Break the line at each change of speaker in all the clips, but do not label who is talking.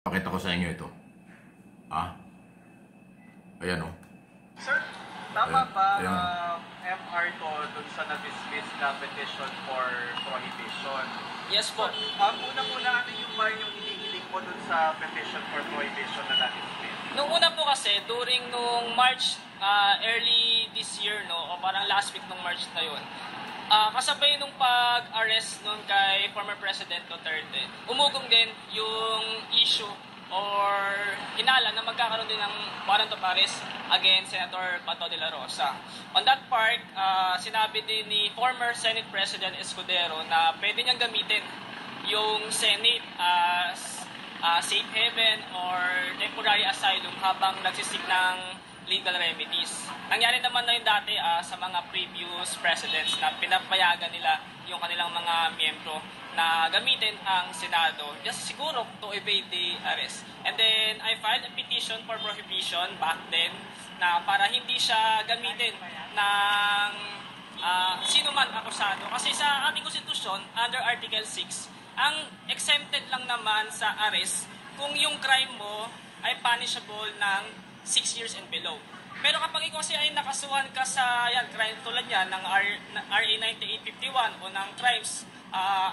Pakita ko sa inyo ito. Ayan o.
Sir, tama ba
Ayan.
MR to dun sa na-dismiss na petition for prohibition?
Yes po.
Unang-una, ano yung ba yung hinihiling mo dun sa petition for prohibition na na-dismiss?
Nung una po kasi, during nung March, early this year, no, o parang last week nung March na yun, kasabay nung pag-arrest nun kay former President Duterte, umugong din yung issue or hinala na magkakaroon din ng warrant of arrest against Senator Bato de la Rosa. On that part, sinabi din ni former Senate President Escudero na pwede niyang gamitin yung Senate as safe haven or temporary asylum habang nagsisik ng legal remedies. Nangyari naman na yun dati sa mga previous presidents na pinapayagan nila yung kanilang mga miyembro na gamitin ang Senado just siguro to evade the arrest. And then I filed a petition for prohibition back then na para hindi siya gamitin ng sino man akusado. Kasi sa ating konstitusyon, under Article 6, ang exempted lang naman sa arrest kung yung crime mo ay punishable ng 6 years and below. Pero kapag ikaw kasi ay nakasuhan ka sa crime tulad yan ng RA 9851 o ng crimes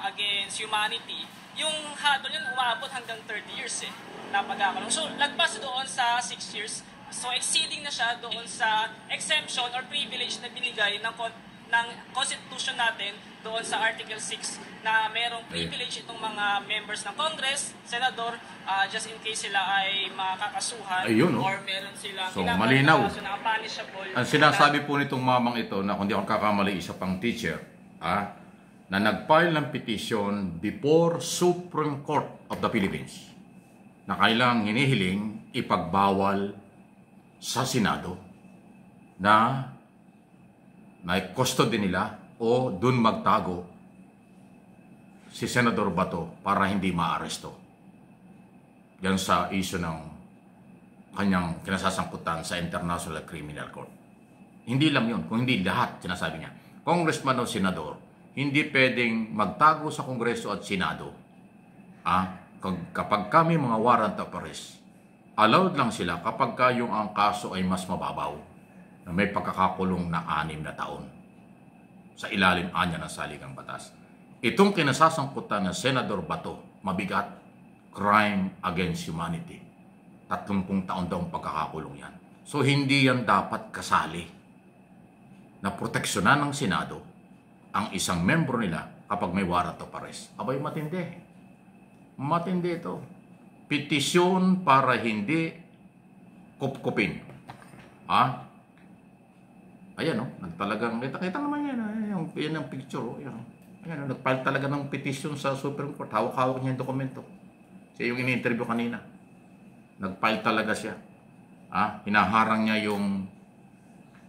against humanity, yung hadol yun umabot hanggang 30 years na pagkakaroon. So, lagpas doon sa 6 years. So, exceeding na siya doon sa exemption or privilege na binigay ng Constitution natin doon sa Article 6 na merong privilege itong mga members ng Congress, Senador, just in case sila ay makakasuhan.
Ayun, no?
Or meron silang
So, malinaw.
punishable.
Ang sinasabi po nitong mamang ito na kung di ako kakamali, isa pang teacher, na nag-file ng petition before Supreme Court of the Philippines na kailang hinihiling ipagbawal sa Senado na custody nila o dun magtago si Senador Bato para hindi maaresto. Yan sa issue ng kanyang kinasasangkutan sa International Criminal Court. Hindi lang yun, kung hindi lahat, sinasabi niya. Congressman o Senador, hindi pwedeng magtago sa Kongreso at Senado. Kapag kami mga warrant of arrest, allowed lang sila kapag yung ang kaso ay mas mababaw na may pagkakakulong na 6 na taon sa ilalim anya ng saligang batas. Itong kinasasangkutan ng Senador Bato, mabigat, crime against humanity. 30 taon daw ang pagkakakulong yan. So hindi yan dapat kasali na proteksyonan ng Senado ang isang membro nila kapag may warrant of arrest. Abay, matindi. Matindi ito. Petisyon para hindi kupkupin. Ayan, nagtalagang, kita naman yan. Yan ang picture. Ayan, nagfile talaga ng petition sa Supreme Court. Hawak-hawak niya yung dokumento. Siya yung in-interview kanina. Nagfile talaga siya. Hinaharang niya yung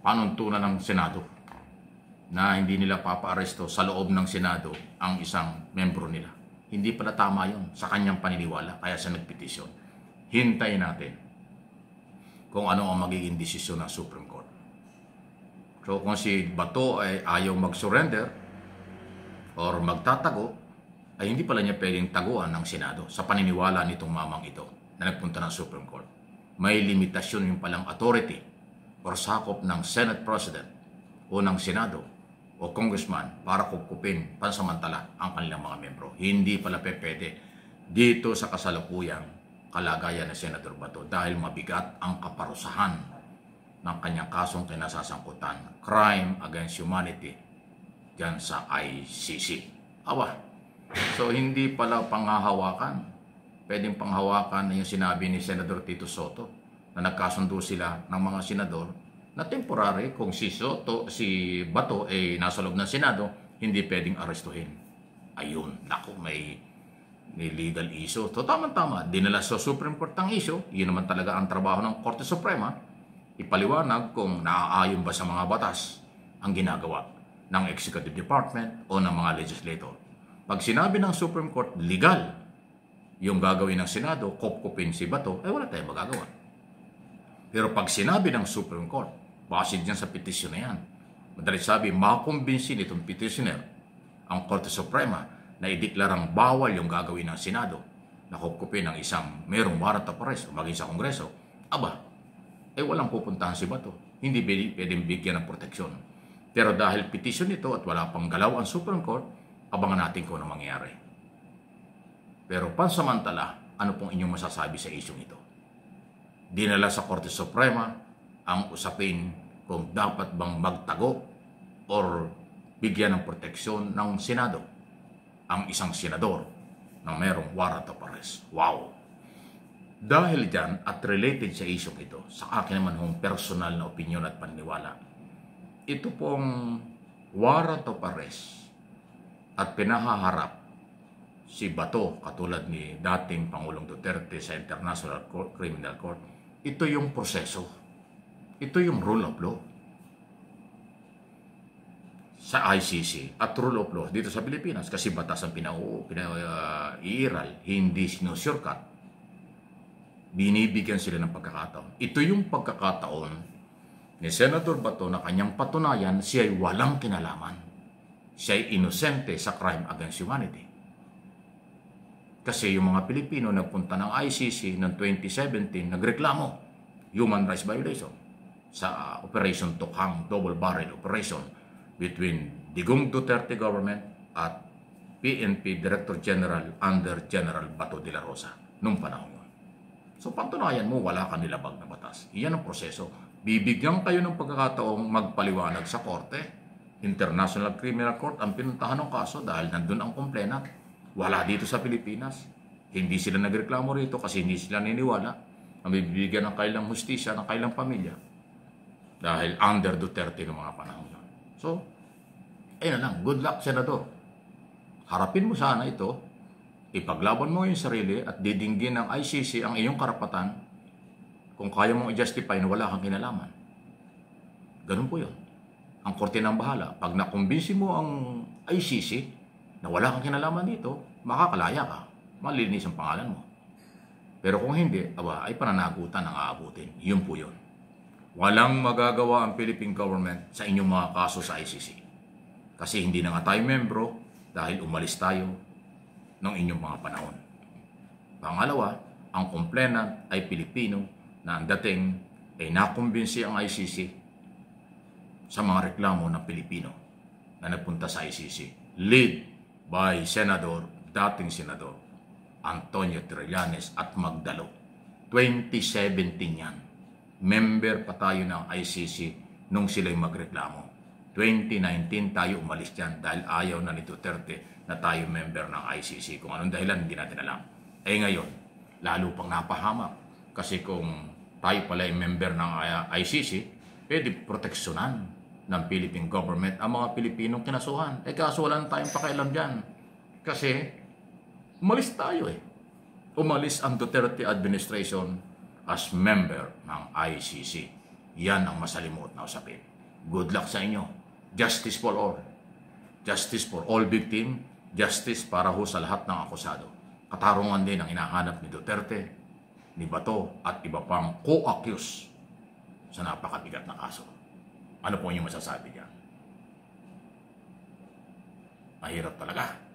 panuntunan ng Senado na hindi nila papa-aresto sa loob ng Senado ang isang membro nila. Hindi pala tama yun sa kanyang paniniwala, kaya siya nagpetisyon. Hintayin natin kung ano ang magiging desisyon ng Supreme Court. So kung si Bato ay ayaw mag-surrender or magtatago, ay hindi pala niya pwedeng taguan ng Senado sa paniniwala nitong mamang ito na nagpunta ng Supreme Court. May limitasyon yung palang authority or sakop ng Senate President o ng Senado o Congressman para kupkupin pansamantala ang kanilang mga membro. Hindi pala pwede dito sa kasalukuyang kalagayan ng Senator Bato dahil mabigat ang kaparusahan ng kanyang kasong kinasasangkutan, crime against humanity, dyan sa ICC. So hindi pala panghahawakan. Pwedeng panghawakan na yung sinabi ni Senator Tito Soto na nagkasundo sila ng mga senador na temporary kung si Bato ay nasa loob ng Senado, hindi pwedeng arestuhin. Ayun, naku, may legal issue. So tama-tama, dinala sa Supreme Court ang issue. Yun naman talaga ang trabaho ng Korte Suprema. Ipaliwanag kung naaayon ba sa mga batas ang ginagawa ng Executive Department o ng mga legislator. Pag sinabi ng Supreme Court, legal yung gagawin ng Senado, kupkupin si Bato, ay wala tayong magagawa. Pero pag sinabi ng Supreme Court, base dyan sa petisyon na yan, madalit sabi, makumbinsi nitong petitioner ang Korte Suprema na ideklarang bawal yung gagawin ng Senado nakukupin ng isang mayroong warrant of arrest o maging sa Kongreso, aba, walang pupuntahan si Bato. Hindi pwedeng bigyan ng proteksyon. Pero dahil petition ito at wala pang galaw ang Supreme Court, abangan natin kung ano mangyayari. Pero pansamantala, ano pong inyong masasabi sa isyong ito? Dinala sa Korte Suprema ang usapin kung dapat bang magtago or bigyan ng proteksyon ng Senado ang isang senador na mayroong warrant of arrest. Wow! Dahil dyan at related sa isyong ito, sa akin naman hong personal na opinion at paniniwala, ito pong warrant of arrest at pinahaharap si Bato katulad ni dating Pangulong Duterte sa International Criminal Court, ito yung proseso. Ito yung rule of law sa ICC at rule of law dito sa Pilipinas kasi batas ang pinaiiral, hindi sinusurkat. Binibigyan sila ng pagkakataon. Ito yung pagkakataon ni Senator Bato na kanyang patunayan siya ay walang kinalaman. Siya ay inosente sa crime against humanity. Kasi yung mga Pilipino nagpunta ng ICC noong 2017 nagreklamo human rights violation sa Operation Tukhang Double Barrel Operation between Digong Duterte government at PNP Director General under General Bato de la Rosa noong panahon yun. So patunayan mo wala ka nilabag na batas. Iyan ang proseso. Bibigyan kayo ng pagkakataong magpaliwanag sa korte. International Criminal Court ang pinuntahan ng kaso dahil nandun ang complainant. Wala dito sa Pilipinas. Hindi sila nagreklamo rito kasi hindi sila niniwala na bibigyan ng kailang hustisya ng kailang pamilya dahil under Duterte ng mga panahon yun. So, ayun na lang. Good luck, Senador. Harapin mo sana ito. Ipaglaban mo yung sarili at didinggin ng ICC ang iyong karapatan kung kaya mong i-justify na wala kang kinalaman. Ganun po yun. Ang korte ng bahala. Pag nakumbinsi mo ang ICC na wala kang kinalaman dito, makakalaya ka. Malinis ang pangalan mo. Pero kung hindi, ay pananagutan ang aabutin. Yun po yun. Walang magagawa ang Philippine government sa inyong mga kaso sa ICC. Kasi hindi na nga tayo membro dahil umalis tayo ng inyong mga panahon. Pangalawa, ang complainant ay Pilipino na ang dating ay nakumbinsi ang ICC sa mga reklamo ng Pilipino na nagpunta sa ICC. Lead by dating Senador Antonio Trillanes at Magdalo. 2017 yan. Member pa tayo ng ICC nung sila'y magreklamo. 2019 tayo umalis dyan dahil ayaw na ni Duterte na tayo member ng ICC. Kung anong dahilan, hindi natin alam. Ngayon, lalo pang napahamak. Kasi kung tayo pala ay member ng ICC, pwede proteksyonan ng Philippine government ang mga Pilipinong kinasuhan. Kaso wala na tayong pakialam dyan. Kasi umalis tayo Umalis ang Duterte administration as member ng ICC. Yan ang masalimuot na usapin. Good luck sa inyo. Justice for all. Justice for all victim. Justice para ho sa lahat ng akusado. Katarungan din ang hinahanap ni Duterte, ni Bato at iba pang co-accused sa napakabigat na kaso. Ano po yung masasabi niya? Mahirap talaga.